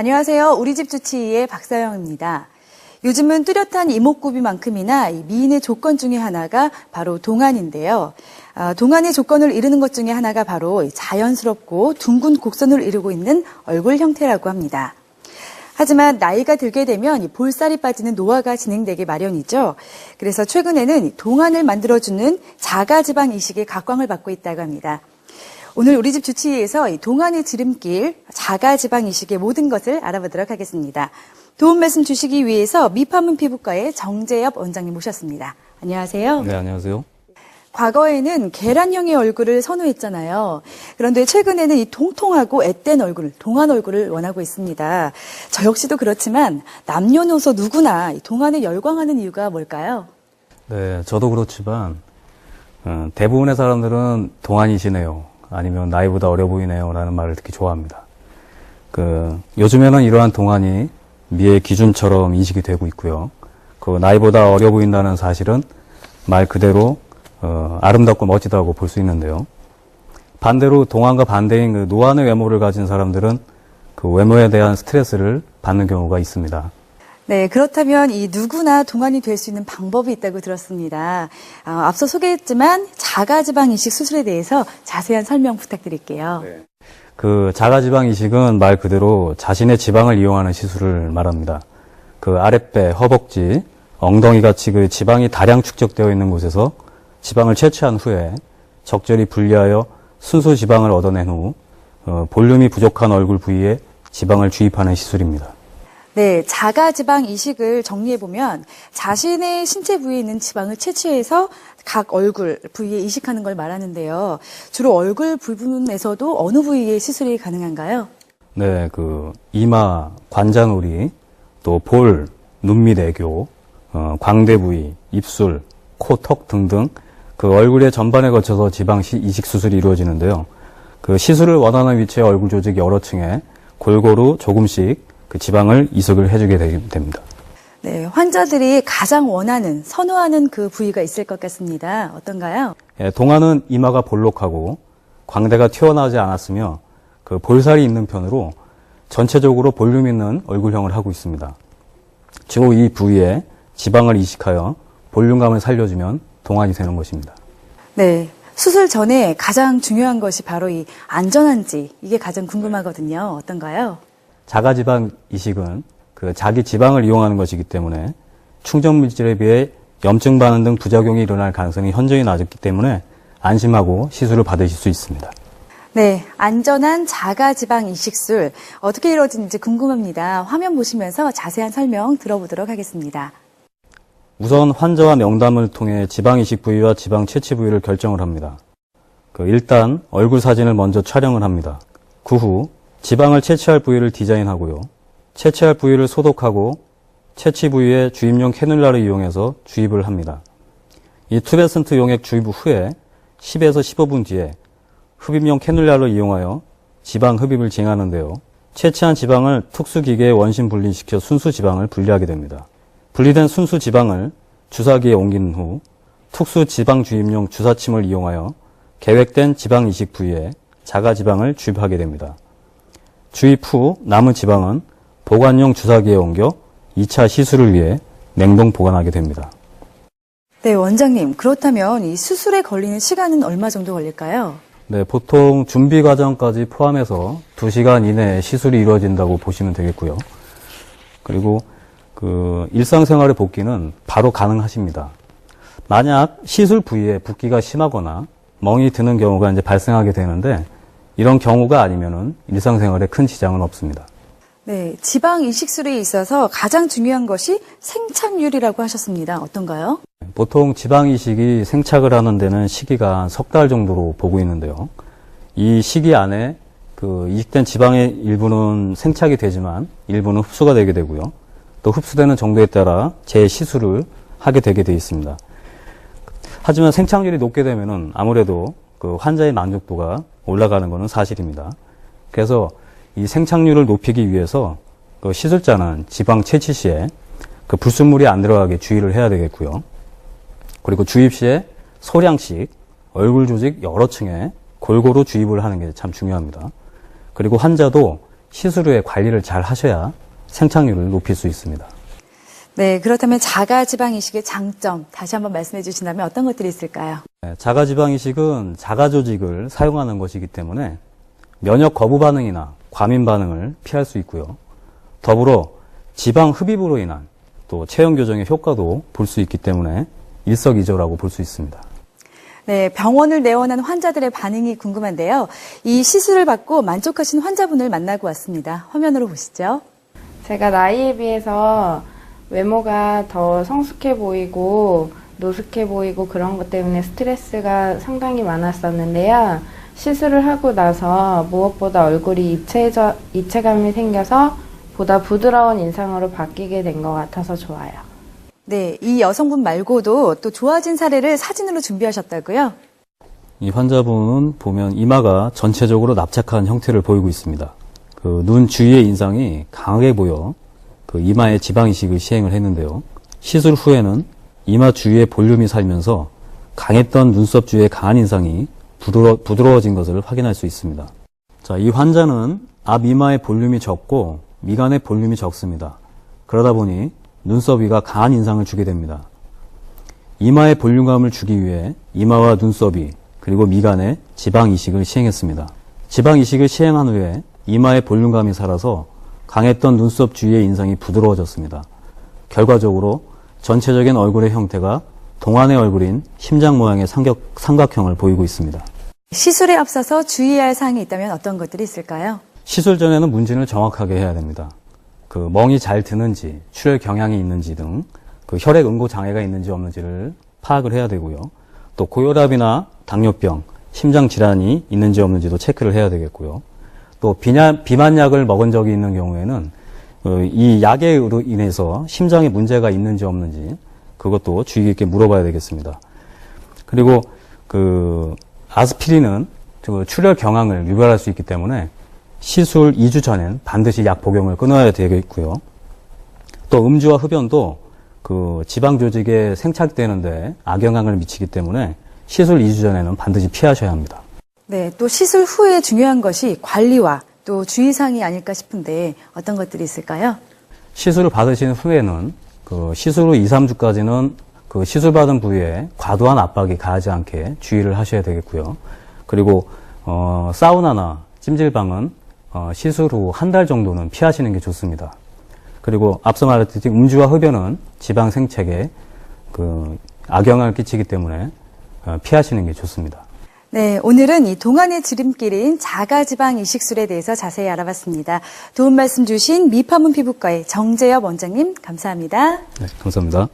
안녕하세요. 우리집 주치의의 박사영입니다. 요즘은 뚜렷한 이목구비만큼이나 미인의 조건 중에 하나가 바로 동안인데요. 동안의 조건을 이루는 것 중에 하나가 바로 자연스럽고 둥근 곡선을 이루고 있는 얼굴 형태라고 합니다. 하지만 나이가 들게 되면 볼살이 빠지는 노화가 진행되기 마련이죠. 그래서 최근에는 동안을 만들어주는 자가지방 이식의 각광을 받고 있다고 합니다. 오늘 우리 집 주치의에서 동안의 지름길, 자가지방 이식의 모든 것을 알아보도록 하겠습니다. 도움 말씀 주시기 위해서 미파문 피부과의 정재엽 원장님 모셨습니다. 안녕하세요. 네, 안녕하세요. 과거에는 계란형의 얼굴을 선호했잖아요. 그런데 최근에는 이 통통하고 앳된 얼굴, 동안 얼굴을 원하고 있습니다. 저 역시도 그렇지만 남녀노소 누구나 동안에 열광하는 이유가 뭘까요? 네, 저도 그렇지만 대부분의 사람들은 동안이시네요. 아니면 나이보다 어려 보이네요. 라는 말을 듣기 좋아합니다. 요즘에는 이러한 동안이 미의 기준처럼 인식이 되고 있고요. 나이보다 어려 보인다는 사실은 말 그대로 아름답고 멋지다고 볼 수 있는데요. 반대로 동안과 반대인 노안의 외모를 가진 사람들은 그 외모에 대한 스트레스를 받는 경우가 있습니다. 네, 그렇다면 이 누구나 동안이 될 수 있는 방법이 있다고 들었습니다. 앞서 소개했지만 자가지방 이식 수술에 대해서 자세한 설명 부탁드릴게요. 네. 자가지방 이식은 말 그대로 자신의 지방을 이용하는 시술을 말합니다. 아랫배, 허벅지, 엉덩이 같이 지방이 다량 축적되어 있는 곳에서 지방을 채취한 후에 적절히 분리하여 순수 지방을 얻어낸 후 볼륨이 부족한 얼굴 부위에 지방을 주입하는 시술입니다. 네, 자가지방 이식을 정리해보면 자신의 신체 부위에 있는 지방을 채취해서 각 얼굴 부위에 이식하는 걸 말하는데요. 주로 얼굴 부분에서도 어느 부위에 시술이 가능한가요? 네, 이마, 관자놀이, 또 볼, 눈 밑 애교, 광대 부위, 입술, 코, 턱 등등 얼굴의 전반에 걸쳐서 지방 이식 수술이 이루어지는데요. 시술을 원하는 위치의 얼굴 조직 여러 층에 골고루 조금씩 지방을 이식을 해주게 됩니다. 네, 환자들이 가장 원하는, 선호하는 그 부위가 있을 것 같습니다. 어떤가요? 예, 동안은 이마가 볼록하고 광대가 튀어나오지 않았으며 볼살이 있는 편으로 전체적으로 볼륨 있는 얼굴형을 하고 있습니다. 주로 이 부위에 지방을 이식하여 볼륨감을 살려주면 동안이 되는 것입니다. 네. 수술 전에 가장 중요한 것이 바로 이 안전한지, 이게 가장 궁금하거든요. 어떤가요? 자가지방 이식은 자기 지방을 이용하는 것이기 때문에 충전 물질에 비해 염증 반응 등 부작용이 일어날 가능성이 현저히 낮기 때문에 안심하고 시술을 받으실 수 있습니다. 네, 안전한 자가지방 이식술 어떻게 이루어지는지 궁금합니다. 화면 보시면서 자세한 설명 들어보도록 하겠습니다. 우선 환자와 명담을 통해 지방 이식 부위와 지방 채취 부위를 결정을 합니다. 일단 얼굴 사진을 먼저 촬영을 합니다. 그 후 지방을 채취할 부위를 디자인하고요. 채취할 부위를 소독하고 채취 부위에 주입용 캐뉼라를 이용해서 주입을 합니다. 이 투베센트 용액 주입 후에 10에서 15분 뒤에 흡입용 캐뉼라를 이용하여 지방 흡입을 진행하는데요. 채취한 지방을 특수기계에 원심 분리시켜 순수 지방을 분리하게 됩니다. 분리된 순수 지방을 주사기에 옮긴 후 특수 지방 주입용 주사침을 이용하여 계획된 지방 이식 부위에 자가지방을 주입하게 됩니다. 주입 후 남은 지방은 보관용 주사기에 옮겨 2차 시술을 위해 냉동 보관하게 됩니다. 네, 원장님. 그렇다면 이 수술에 걸리는 시간은 얼마 정도 걸릴까요? 네, 보통 준비 과정까지 포함해서 2시간 이내에 시술이 이루어진다고 보시면 되겠고요. 그리고 일상생활의 복귀는 바로 가능하십니다. 만약 시술 부위에 붓기가 심하거나 멍이 드는 경우가 이제 발생하게 되는데 이런 경우가 아니면은 일상생활에 큰 지장은 없습니다. 네, 지방 이식술에 있어서 가장 중요한 것이 생착률이라고 하셨습니다. 어떤가요? 보통 지방 이식이 생착을 하는 데는 시기가 한 석 달 정도로 보고 있는데요. 이 시기 안에 이식된 지방의 일부는 생착이 되지만 일부는 흡수가 되게 되고요. 또 흡수되는 정도에 따라 재시술을 하게 되게 되어 있습니다. 하지만 생착률이 높게 되면은 아무래도 환자의 만족도가 올라가는 것은 사실입니다. 그래서 이 생착률을 높이기 위해서 시술자는 지방 채취 시에 불순물이 안 들어가게 주의를 해야 되겠고요. 그리고 주입 시에 소량씩 얼굴 조직 여러 층에 골고루 주입을 하는 게 참 중요합니다. 그리고 환자도 시술 후에 관리를 잘 하셔야 생착률을 높일 수 있습니다. 네, 그렇다면 자가지방 이식의 장점 다시 한번 말씀해 주신다면 어떤 것들이 있을까요? 자가지방 이식은 자가조직을 사용하는 것이기 때문에 면역 거부 반응이나 과민 반응을 피할 수 있고요. 더불어 지방 흡입으로 인한 또 체형 교정의 효과도 볼 수 있기 때문에 일석이조라고 볼 수 있습니다. 네, 병원을 내원한 환자들의 반응이 궁금한데요. 이 시술을 받고 만족하신 환자분을 만나고 왔습니다. 화면으로 보시죠. 제가 나이에 비해서 외모가 더 성숙해 보이고 노숙해 보이고 그런 것 때문에 스트레스가 상당히 많았었는데요. 시술을 하고 나서 무엇보다 얼굴이 입체감이 생겨서 보다 부드러운 인상으로 바뀌게 된 것 같아서 좋아요. 네, 이 여성분 말고도 또 좋아진 사례를 사진으로 준비하셨다고요? 이 환자분은 보면 이마가 전체적으로 납작한 형태를 보이고 있습니다. 그 눈 주위의 인상이 강하게 보여 그 이마에 지방 이식을 시행을 했는데요. 시술 후에는 이마 주위의 볼륨이 살면서 강했던 눈썹 주위의 강한 인상이 부드러워진 것을 확인할 수 있습니다. 자, 이 환자는 앞 이마의 볼륨이 적고 미간의 볼륨이 적습니다. 그러다 보니 눈썹 위가 강한 인상을 주게 됩니다. 이마의 볼륨감을 주기 위해 이마와 눈썹이 그리고 미간에 지방 이식을 시행했습니다. 지방 이식을 시행한 후에 이마의 볼륨감이 살아서 강했던 눈썹 주위의 인상이 부드러워졌습니다. 결과적으로 전체적인 얼굴의 형태가 동안의 얼굴인 심장 모양의 삼각형을 보이고 있습니다. 시술에 앞서서 주의해야 할 사항이 있다면 어떤 것들이 있을까요? 시술 전에는 문진을 정확하게 해야 됩니다. 그 멍이 잘 드는지, 출혈 경향이 있는지 등 그 혈액 응고 장애가 있는지 없는지를 파악을 해야 되고요. 또 고혈압이나 당뇨병, 심장 질환이 있는지 없는지도 체크를 해야 되겠고요. 또 비만약을 먹은 적이 있는 경우에는 이 약에 인해서 심장에 문제가 있는지 없는지 그것도 주의 깊게 물어봐야 되겠습니다. 그리고 그 아스피린은 출혈 경향을 유발할 수 있기 때문에 시술 2주 전엔 반드시 약 복용을 끊어야 되겠고요. 또 음주와 흡연도 그 지방 조직에 생착되는데 악영향을 미치기 때문에 시술 2주 전에는 반드시 피하셔야 합니다. 네, 또 시술 후에 중요한 것이 관리와 또 주의사항이 아닐까 싶은데 어떤 것들이 있을까요? 시술을 받으신 후에는 그 시술 후 2, 3주까지는 그 시술 받은 부위에 과도한 압박이 가하지 않게 주의를 하셔야 되겠고요. 그리고 사우나나 찜질방은 시술 후 한 달 정도는 피하시는 게 좋습니다. 그리고 앞서 말했듯이 음주와 흡연은 지방 생착에 그 악영향을 끼치기 때문에 피하시는 게 좋습니다. 네, 오늘은 이 동안의 지름길인 자가지방 이식술에 대해서 자세히 알아봤습니다. 도움 말씀 주신 미파문 피부과의 정재엽 원장님 감사합니다. 네, 감사합니다.